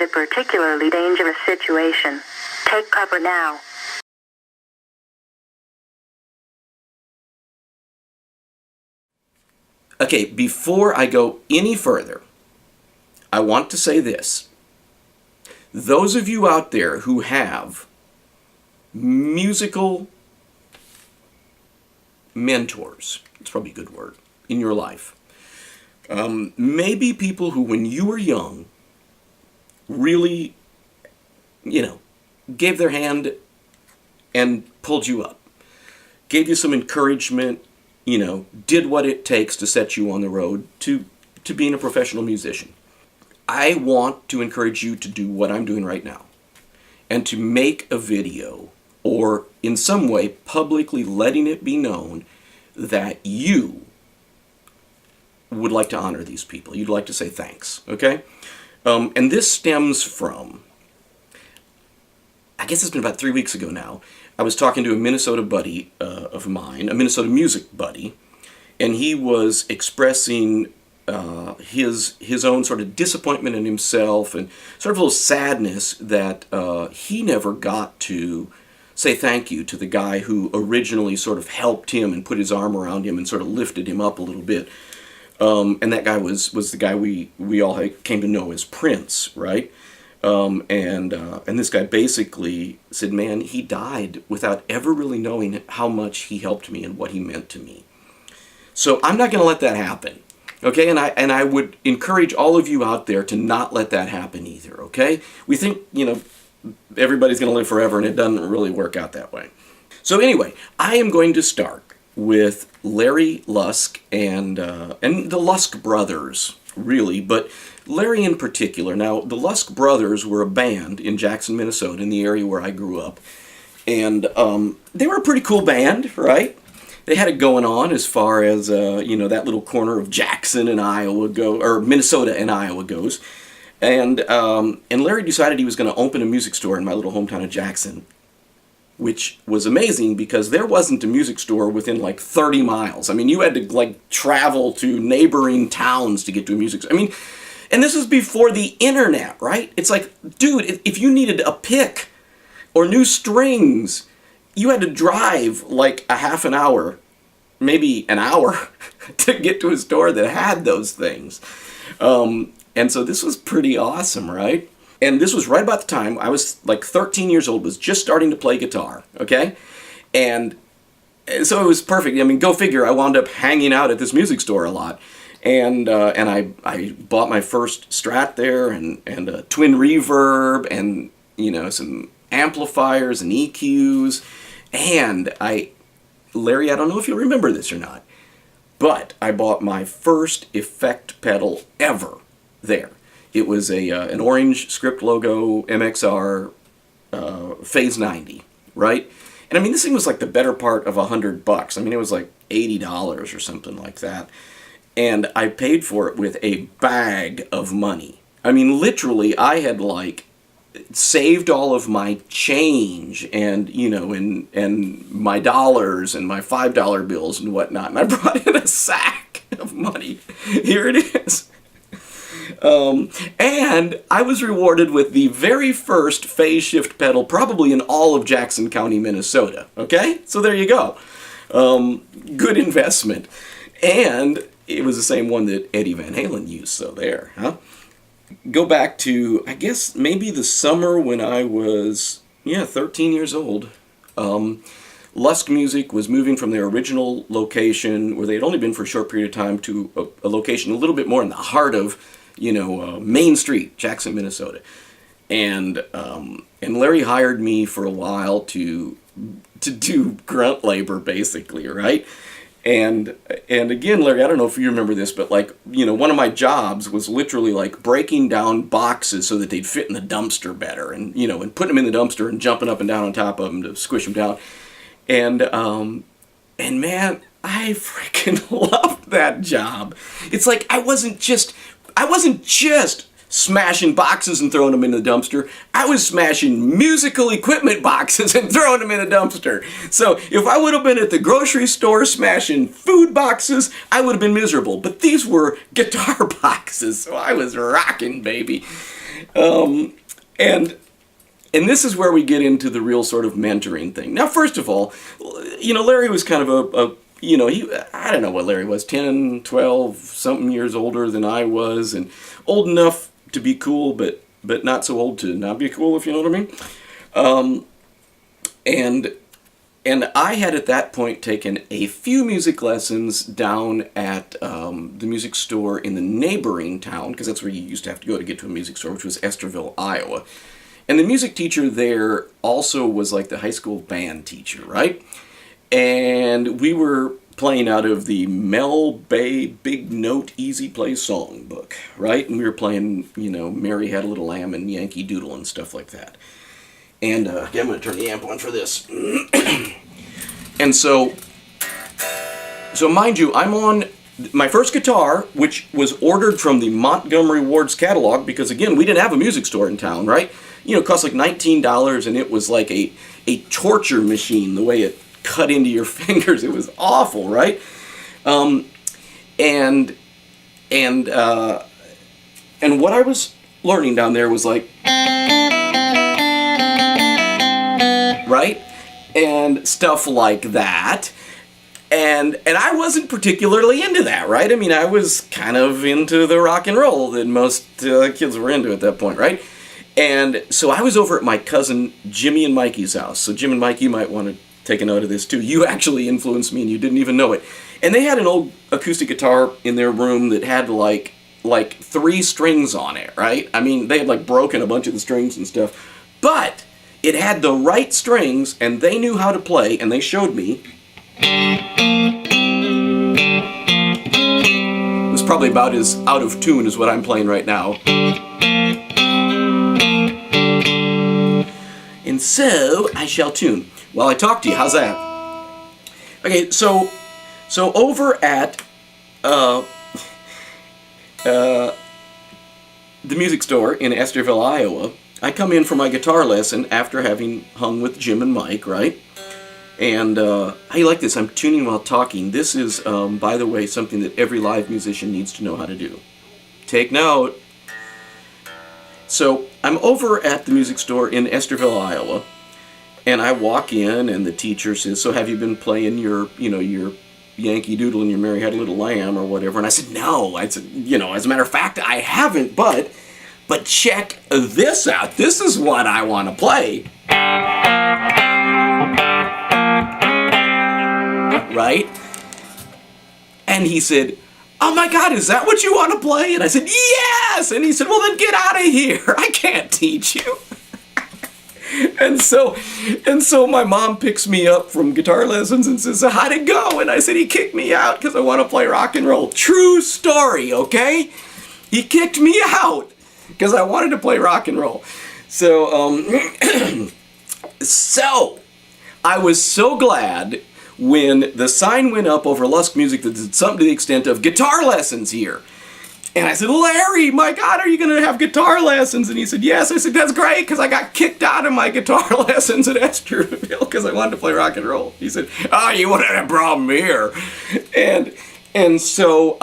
is a particularly dangerous situation. Take cover now. Okay, before I go any further, I want to say this. Those of you out there who have musical mentors, it's probably a good word, in your life, maybe people who, when you were young, really, gave their hand and pulled you up, gave you some encouragement, did what it takes to set you on the road to being a professional musician. I want to encourage you to do what I'm doing right now and to make a video or in some way publicly letting it be known that you would like to honor these people. You'd like to say thanks, okay? And this stems from, I guess it's been about 3 weeks ago now, I was talking to a Minnesota buddy of mine, a Minnesota music buddy, and he was expressing his own sort of disappointment in himself and sort of a little sadness that he never got to say thank you to the guy who originally sort of helped him and put his arm around him and sort of lifted him up a little bit. And that guy was the guy we all came to know as Prince, right? And this guy basically said, man, he died without ever really knowing how much he helped me and what he meant to me. So I'm not going to let that happen, okay? And I would encourage all of you out there to not let that happen either, okay? We think, everybody's going to live forever, and it doesn't really work out that way. So anyway, I am going to start with Larry Lusk and the Lusk brothers, really, but Larry in particular. Now, the Lusk brothers were a band in Jackson, Minnesota, in the area where I grew up, and they were a pretty cool band, right? They had it going on as far as that little corner of Jackson and Iowa or Minnesota and Iowa goes. And Larry decided he was going to open a music store in my little hometown of Jackson, which was amazing because there wasn't a music store within like 30 miles. I mean, you had to travel to neighboring towns to get to a music store. I mean, and this was before the internet, right? It's like, dude, if you needed a pick or new strings, you had to drive like a half an hour, maybe an hour, to get to a store that had those things. And so this was pretty awesome, right? And this was right about the time I was like 13 years old, was just starting to play guitar, okay? And so it was perfect. I mean, go figure, I wound up hanging out at this music store a lot. And I bought my first Strat there and a twin reverb and, some amplifiers and EQs. And Larry, I don't know if you'll remember this or not, but I bought my first effect pedal ever there. It was an orange script logo MXR Phase 90, right? And I mean, this thing was like the better part of $100. I mean, it was like $80 or something like that. And I paid for it with a bag of money. I mean, literally, I had saved all of my change and, and my dollars and my $5 bills and whatnot. And I brought in a sack of money. Here it is. And I was rewarded with the very first phase shift pedal probably in all of Jackson County, Minnesota. Okay? So there you go. Good investment. And it was the same one that Eddie Van Halen used, so there, huh? Go back to, I guess, maybe the summer when I was, 13 years old. Lusk Music was moving from their original location, where they had only been for a short period of time, to a location a little bit more in the heart of, Main Street, Jackson, Minnesota. And Larry hired me for a while to do grunt labor, basically, right? And again, Larry, I don't know if you remember this, but one of my jobs was literally breaking down boxes so that they'd fit in the dumpster better, and and putting them in the dumpster and jumping up and down on top of them to squish them down. And man, I freaking loved that job. It's like I wasn't just smashing boxes and throwing them in the dumpster. I was smashing musical equipment boxes and throwing them in a dumpster. So if I would have been at the grocery store smashing food boxes, I would have been miserable. But these were guitar boxes, so I was rocking, baby. And this is where we get into the real sort of mentoring thing. Now, first of all, Larry was kind of I don't know what Larry was, 10, 12, something years older than I was, and old enough to be cool, but not so old to not be cool, if you know what I mean. And I had at that point taken a few music lessons down at the music store in the neighboring town, because that's where you used to have to go to get to a music store, which was Estherville, Iowa. And the music teacher there also was like the high school band teacher, right? And we were playing out of the Mel Bay Big Note Easy Play Songbook, right? And we were playing, Mary Had a Little Lamb and Yankee Doodle and stuff like that. And again, I'm going to turn the amp on for this. And so mind you, I'm on my first guitar, which was ordered from the Montgomery Ward's catalog, because again, we didn't have a music store in town, right? It cost like $19, and it was like a torture machine, the way it cut into your fingers. It was awful, right? And what I was learning down there was like, right? And stuff like that. And I wasn't particularly into that, right? I mean, I was kind of into the rock and roll that most kids were into at that point, right? And so I was over at my cousin Jimmy and Mikey's house. So Jim and Mike, you might want to take a note of this too. You actually influenced me and you didn't even know it. And they had an old acoustic guitar in their room that had like 3 strings on it, right? I mean, they had like broken a bunch of the strings and stuff. But it had the right strings, and they knew how to play, and they showed me. It was probably about as out of tune as what I'm playing right now. And so I shall tune while I talk to you. How's that? Okay, so over at the music store in Estherville, Iowa, I come in for my guitar lesson after having hung with Jim and Mike, right? And how you like this? I'm tuning while talking. This is, by the way, something that every live musician needs to know how to do. Take note. So I'm over at the music store in Estherville, Iowa, and I walk in, and the teacher says, "So have you been playing your Yankee Doodle and your Mary Had a Little Lamb or whatever?" And I said, "No." I said, as a matter of fact, I haven't, but check this out. This is what I want to play. Right? And he said, "Oh my God, is that what you want to play?" And I said, "Yes!" And he said, "Well, then get out of here. I can't teach you." And so my mom picks me up from guitar lessons and says, "So how'd it go?" And I said, "He kicked me out because I want to play rock and roll." True story, okay? He kicked me out because I wanted to play rock and roll. So, so I was so glad when the sign went up over Lusk Music that did something to the extent of guitar lessons here. And I said, "Larry, my God, are you going to have guitar lessons?" And he said, "Yes." I said, "That's great, because I got kicked out of my guitar lessons at Estherville because I wanted to play rock and roll." He said, "Oh, you wouldn't have a problem here." And so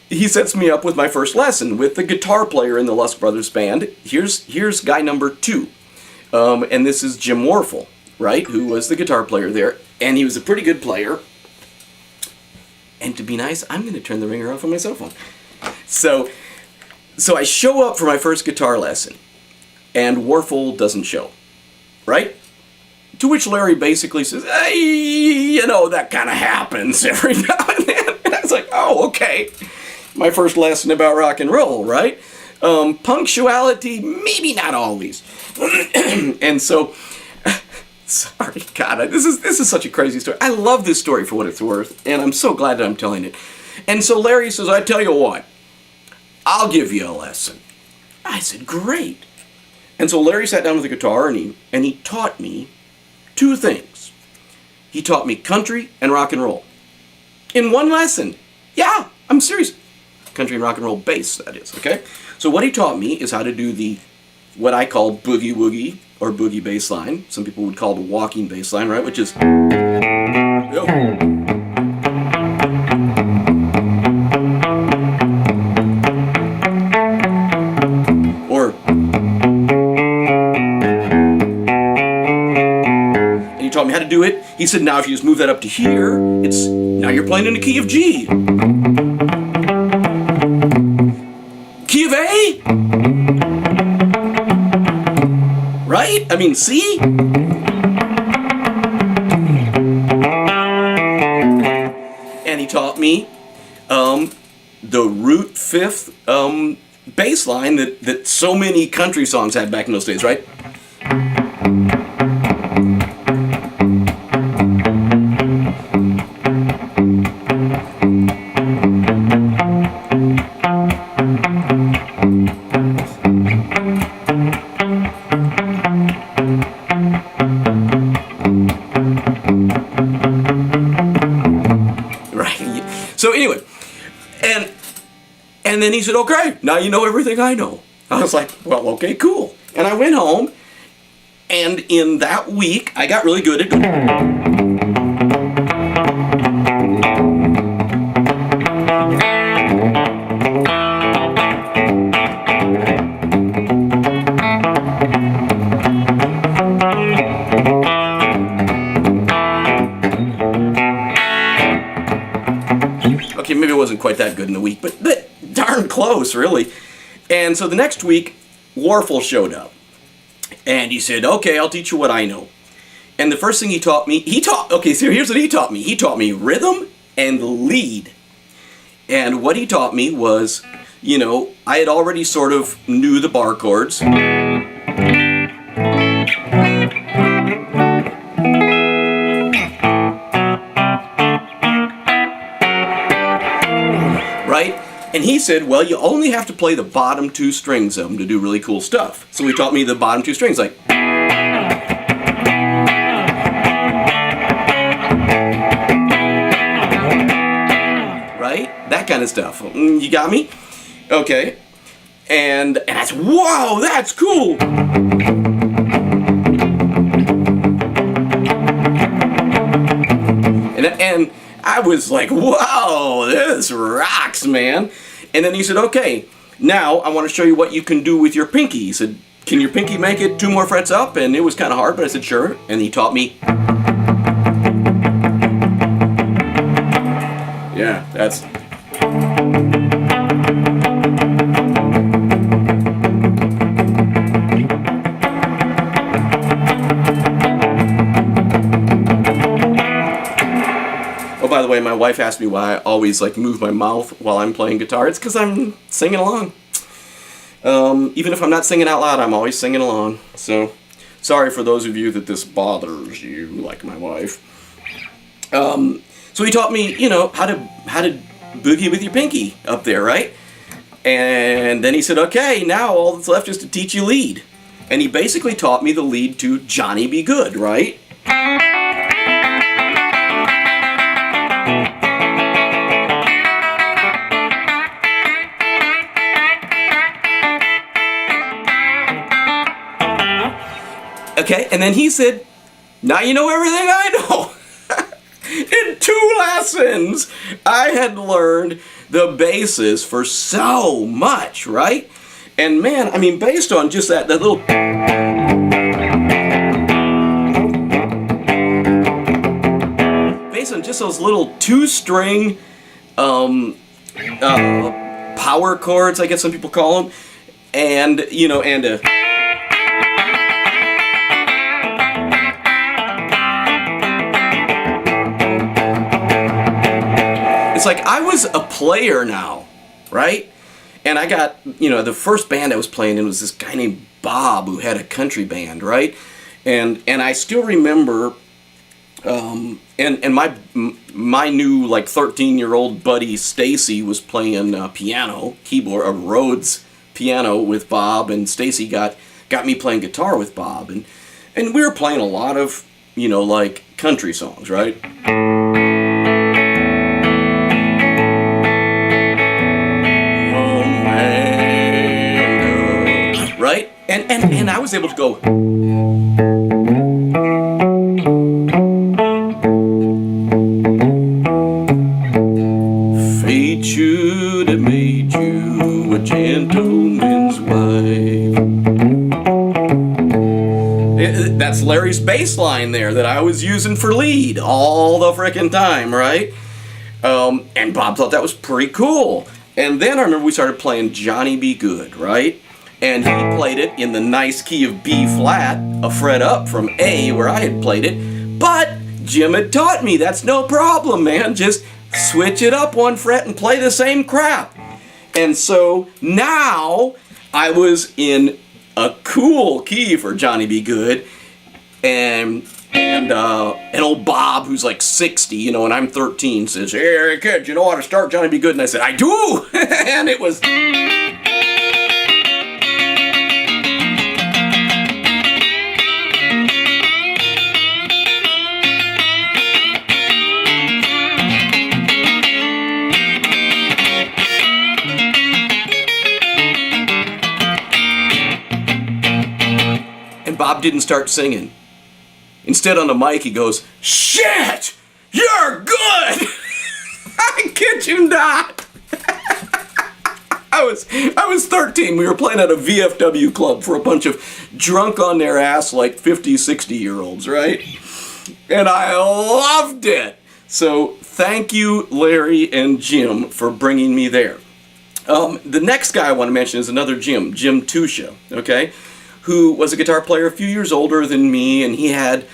he sets me up with my first lesson with the guitar player in the Lusk Brothers band. Here's guy number 2. And this is Jim Warfel, right, who was the guitar player there. And he was a pretty good player. And to be nice, I'm going to turn the ringer off on my cell phone. So I show up for my first guitar lesson, and Warfel doesn't show, right? To which Larry basically says, "Hey, that kind of happens every now and then." And I was like, "Oh, okay." My first lesson about rock and roll, right? Punctuality, maybe not always. And so, sorry, God, this is such a crazy story. I love this story for what it's worth, and I'm so glad that I'm telling it. And so Larry says, "I tell you what, I'll give you a lesson." I said, "Great." And so Larry sat down with the guitar, and he taught me 2 things. He taught me country and rock and roll in one lesson. Yeah, I'm serious. Country and rock and roll bass, that is, okay? So what he taught me is how to do what I call boogie woogie or boogie bass line. Some people would call it a walking bass line, right? Which is... me how to do it. He said, now if you just move that up to here, now you're playing in the key of G. Key of A? Right? I mean, C? And he taught me the root fifth bass line that so many country songs had back in those days, right? So anyway, and then he said, okay, now you know everything I know. I was like, well, okay, cool. And I went home, and in that week, I got really good at okay, maybe it wasn't quite that good in the week, but darn close, really. And so the next week, Warfel showed up. And he said, okay, I'll teach you what I know. And the first thing he taught me, okay, so here's what he taught me. He taught me rhythm and lead. And what he taught me was, you know, I had already sort of knew the bar chords. Right? And he said, well, you only have to play the bottom two strings of them to do really cool stuff. So he taught me the bottom two strings, like... Right? That kind of stuff. You got me? Okay. And I said, whoa, that's cool! And I was like, wow, this rocks, man. And then he said, okay, now I want to show you what you can do with your pinky. He said, can your pinky make it 2 more frets up? And it was kind of hard, but I said, sure. And he taught me. Yeah, that's... By the way, my wife asked me why I always like move my mouth while I'm playing guitar. It's because I'm singing along. Even if I'm not singing out loud, I'm always singing along. So, sorry for those of you that this bothers you, like my wife. So he taught me, you know, how to boogie with your pinky up there, right? And then he said, okay, now all that's left is to teach you lead. And he basically taught me the lead to Johnny Be Good, right? Okay, and then he said, now you know everything I know. In 2 lessons, I had learned the basis for so much, right? And man, I mean, based on just that little... Based on just those little 2-string power chords, I guess some people call them, and, you know, and a... It's like I was a player now, right? And I got, you know, the first band I was playing in was this guy named Bob who had a country band, right? And I still remember, and my new like 13-year-old buddy Stacy was playing piano, keyboard, a Rhodes piano with Bob, and Stacy got me playing guitar with Bob, and we were playing a lot of, you know, like country songs, right? Right? And I was able to go. Fate should have made you a gentleman's wife. That's Larry's bass line there that I was using for lead all the frickin' time, right? And Bob thought that was pretty cool. And then I remember we started playing Johnny Be Good, right? And he played it in the nice key of B flat, a fret up from A where I had played it. But Jim had taught me that's no problem, man. Just switch it up one fret and play the same crap. And so now I was in a cool key for Johnny Be Good, and old Bob, who's like 60, and I'm 13, says, "Hey kid, you know how to start Johnny Be Good?" And I said, "I do," and it was. Bob didn't start singing. Instead, on the mic, he goes, "Shit! You're good!" I kid you not. I was 13. We were playing at a VFW club for a bunch of drunk on their ass, like 50, 60-year-olds, right? And I loved it. So thank you, Larry and Jim, for bringing me there. The next guy I want to mention is another Jim Tusha, okay? Who was a guitar player a few years older than me, and he had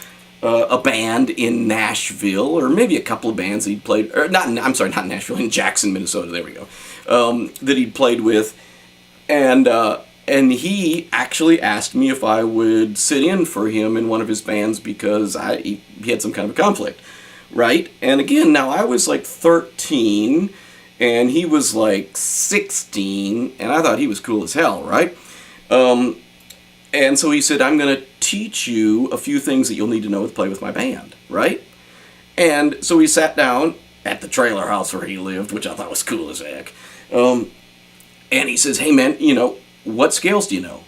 a band in Nashville, or maybe a couple of bands that he'd played, or not Nashville, in Jackson, Minnesota, there we go, that he'd played with, and he actually asked me if I would sit in for him in one of his bands because he had some kind of a conflict, right? And again, now I was like 13, and he was like 16, and I thought he was cool as hell, right? And so he said, "I'm going to teach you a few things that you'll need to know to play with my band," right? And so we sat down at the trailer house where he lived, which I thought was cool as heck. And he says, "Hey man, what scales do you know?"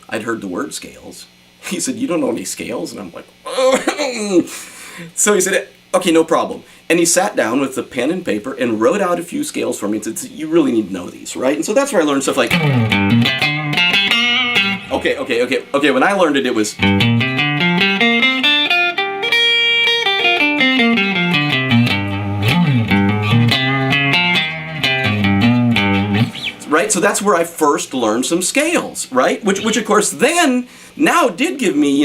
I'd heard the word scales. He said, "You don't know any scales?" And I'm like, So he said, "Okay, no problem." And he sat down with a pen and paper and wrote out a few scales for me and said, "You really need to know these, right?" And so that's where I learned stuff like, okay, when I learned it, it was, right? So that's where I first learned some scales, right? Which of course now did give me,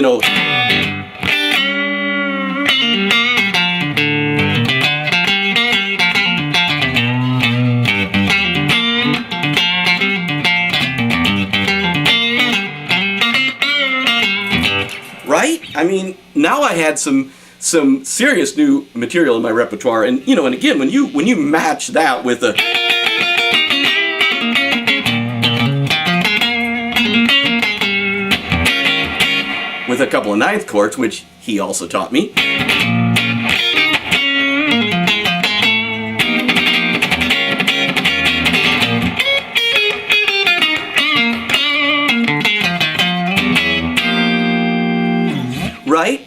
right? I mean, now I had some serious new material in my repertoire, and and again, when you match that with a couple of ninth chords, which he also taught me, right?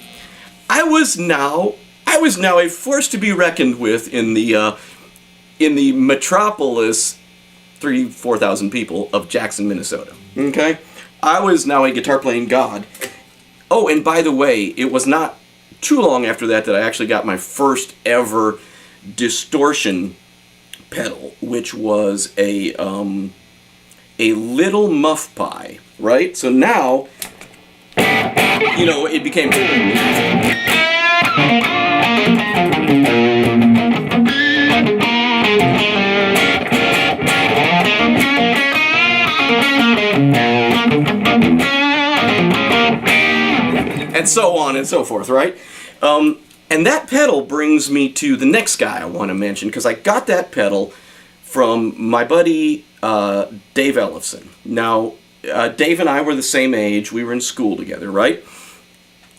I was now a force to be reckoned with in the metropolis, 3,000-4,000 people of Jackson, Minnesota. Okay, I was now a guitar playing god. Oh, and by the way, it was not too long after that I actually got my first ever distortion pedal, which was a little muff pie, right? So now, it became. And so on and so forth, right? And that pedal brings me to the next guy I want to mention, because I got that pedal from my buddy Dave Ellefson. Now, Dave and I were the same age. We were in school together, right?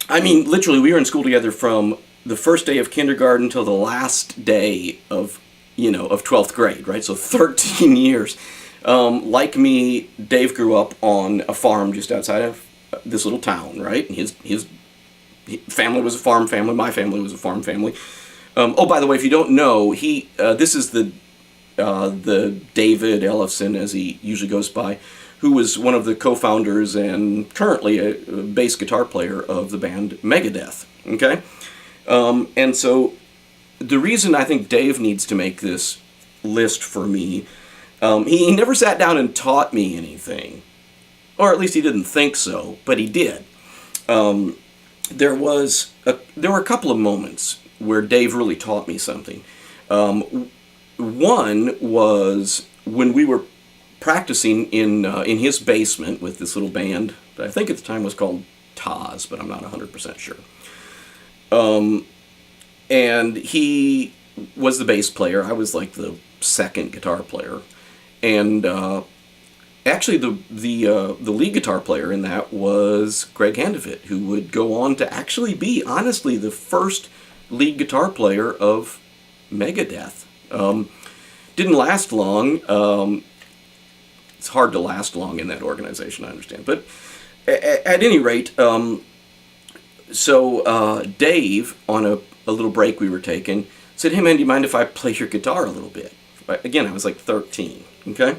I mean, literally, we were in school together from the first day of kindergarten till the last day of 12th grade, right? So 13 years. Like me, Dave grew up on a farm just outside of this little town, right? And his family was a farm family. My family was a farm family. Oh, by the way, if you don't know, this is the David Ellefson, as he usually goes by, who was one of the co-founders and currently a bass guitar player of the band Megadeth. Okay? And so the reason I think Dave needs to make this list for me, he never sat down and taught me anything. Or at least he didn't think so, but he did. There were a couple of moments where Dave really taught me something. One was when we were practicing in his basement with this little band that I think at the time was called Taz, but I'm not 100% sure. And he was the bass player. I was like the second guitar player, and actually the lead guitar player in that was Greg Handevidt, who would go on to actually be, honestly, the first lead guitar player of Megadeth. Didn't last long. It's hard to last long in that organization, I understand. But at any rate, so Dave, on a little break we were taking, said, "Hey man, do you mind if I play your guitar a little bit?" Again, I was like 13, okay?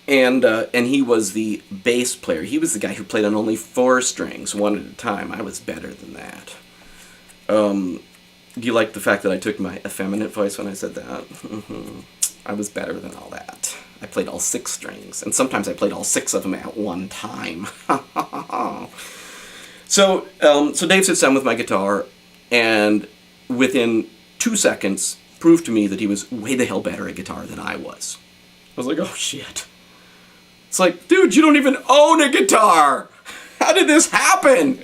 And he was the bass player. He was the guy who played on only 4 strings, one at a time. I was better than that. Do you like the fact that I took my effeminate voice when I said that? I was better than all that. I played all 6 strings, and sometimes I played all 6 of them at one time. So Dave sits down with my guitar, and within 2 seconds, proved to me that he was way the hell better at guitar than I was. I was like, oh shit. It's like, dude, you don't even own a guitar! How did this happen?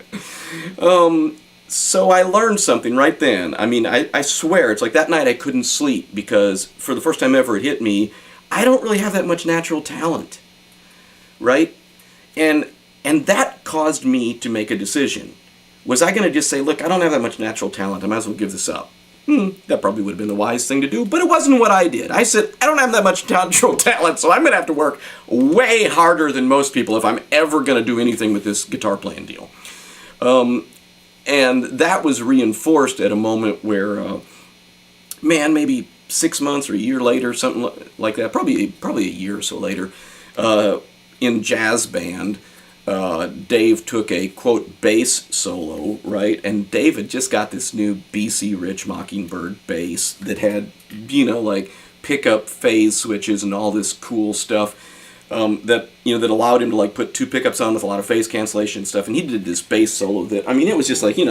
So I learned something right then. I mean, I swear, it's like that night I couldn't sleep because for the first time ever it hit me, I don't really have that much natural talent, right? And that caused me to make a decision. Was I going to just say, look, I don't have that much natural talent, I might as well give this up? That probably would have been the wise thing to do, but it wasn't what I did. I said, I don't have that much natural talent, so I'm going to have to work way harder than most people if I'm ever going to do anything with this guitar playing deal. And that was reinforced at a moment where, maybe 6 months or a year later, something like that, probably a year or so later, in jazz band, Dave took a, quote, bass solo, right? And Dave had just got this new BC Rich Mockingbird bass that had, like pickup phase switches and all this cool stuff that allowed him to like put 2 pickups on with a lot of phase cancellation and stuff. And he did this bass solo that, I mean, it was just like, can't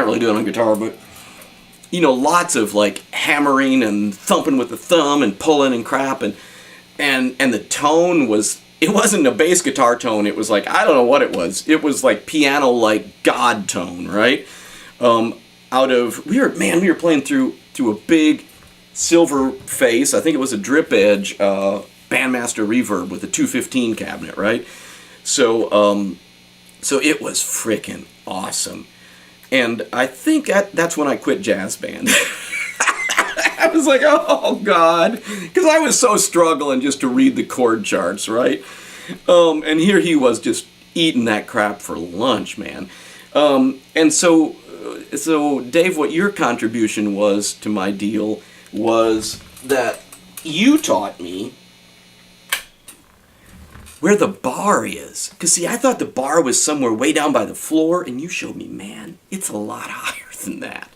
really do it on guitar, but lots of like hammering and thumping with the thumb and pulling and crap, and the tone was, it wasn't a bass guitar tone, it was like, I don't know what it was. It was like piano, like God tone, right? We were playing through a big silver face, I think it was a drip edge Bandmaster Reverb with a 215 cabinet, right? So it was freaking awesome. And I think that's when I quit jazz band. I was like, oh God, because I was so struggling just to read the chord charts, right? And here he was just eating that crap for lunch, man. And so Dave, what your contribution was to my deal was that you taught me where the bar is. Because, see, I thought the bar was somewhere way down by the floor, and you showed me, man, it's a lot higher than that.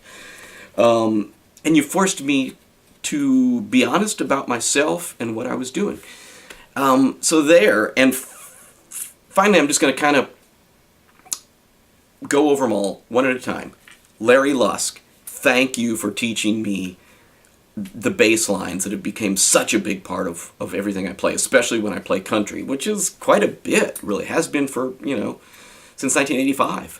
And you forced me to be honest about myself and what I was doing. So there, and finally I'm just going to kind of go over them all one at a time. Larry Lusk, thank you for teaching me the bass lines that have become such a big part of everything I play, especially when I play country, which is quite a bit, really has been for, since 1985.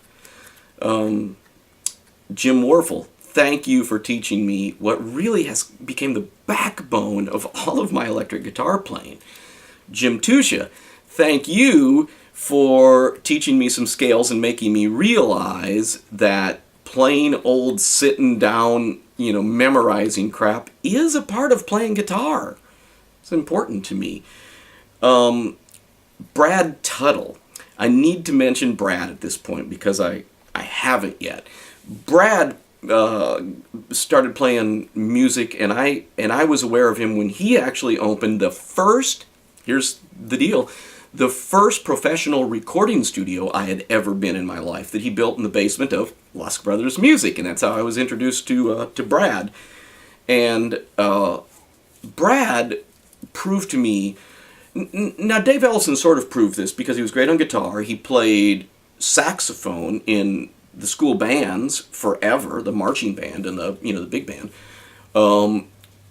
Jim Warfel, thank you for teaching me what really has become the backbone of all of my electric guitar playing. Jim Tusha, thank you for teaching me some scales and making me realize that plain old sitting down, memorizing crap is a part of playing guitar. It's important to me. Brad Tuttle. I need to mention Brad at this point because I haven't yet. Brad started playing music, and I was aware of him when he actually opened the first, here's the deal, the first professional recording studio I had ever been in my life, that he built in the basement of Lusk Brothers Music, and that's how I was introduced to Brad. And Brad proved to me, now Dave Ellefson sort of proved this because he was great on guitar. He played saxophone in the school bands forever, the marching band and the big band.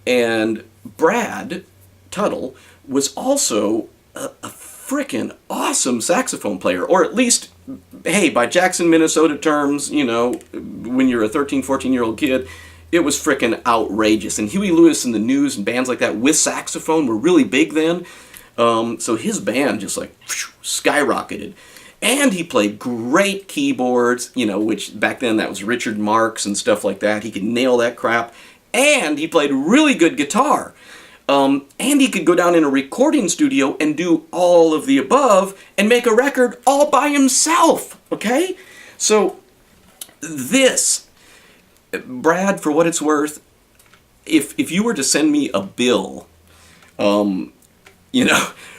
And Brad Tuttle was also a frickin' awesome saxophone player, or at least, hey, by Jackson, Minnesota terms, when you're a 13, 14-year-old kid, it was frickin' outrageous. And Huey Lewis and the News and bands like that with saxophone were really big then. So his band just skyrocketed. And he played great keyboards, which back then that was Richard Marx and stuff like that. He could nail that crap. And he played really good guitar. And he could go down in a recording studio and do all of the above and make a record all by himself, okay? So this, Brad, for what it's worth, if you were to send me a bill,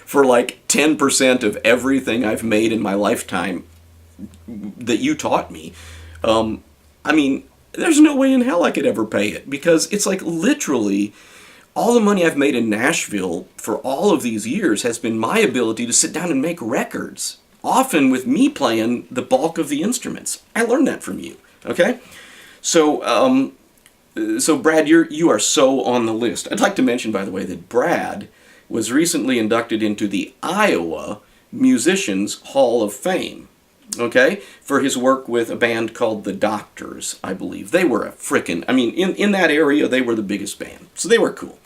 for like 10% of everything I've made in my lifetime that you taught me, there's no way in hell I could ever pay it, because it's like literally all the money I've made in Nashville for all of these years has been my ability to sit down and make records, often with me playing the bulk of the instruments. I learned that from you, okay? So Brad, you are so on the list. I'd like to mention, by the way, that Brad was recently inducted into the Iowa Musicians Hall of Fame, okay, for his work with a band called The Doctors, I believe. They were a frickin', in that area, they were the biggest band, so they were cool,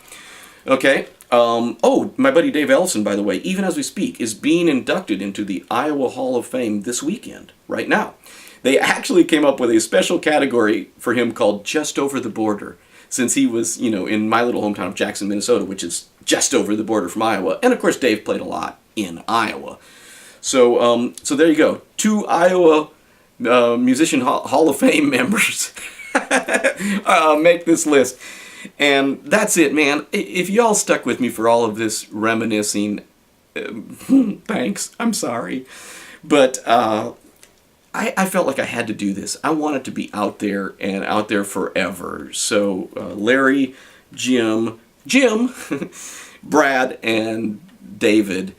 okay? My buddy Dave Ellefson, by the way, even as we speak, is being inducted into the Iowa Hall of Fame this weekend, right now. They actually came up with a special category for him called Just Over the Border, since he was, in my little hometown of Jackson, Minnesota, which is just over the border from Iowa. And of course, Dave played a lot in Iowa. So there you go. 2 Iowa Musician Hall of Fame members make this list. And that's it, man. If y'all stuck with me for all of this reminiscing, thanks. I'm sorry. But I felt like I had to do this. I wanted to be out there and out there forever. So Larry, Jim, Brad, and David,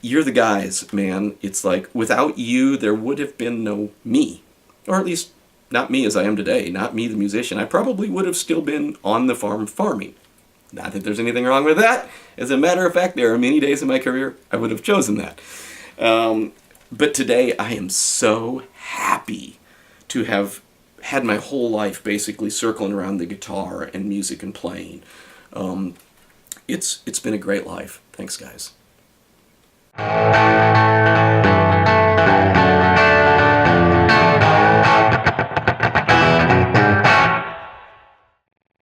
you're the guys, man. It's like, without you, there would have been no me. Or at least, not me as I am today. Not me, the musician. I probably would have still been on the farm farming. Not that there's anything wrong with that. As a matter of fact, there are many days in my career I would have chosen that. But today, I am so happy to have had my whole life basically circling around the guitar and music and playing. It's been a great life. Thanks, guys.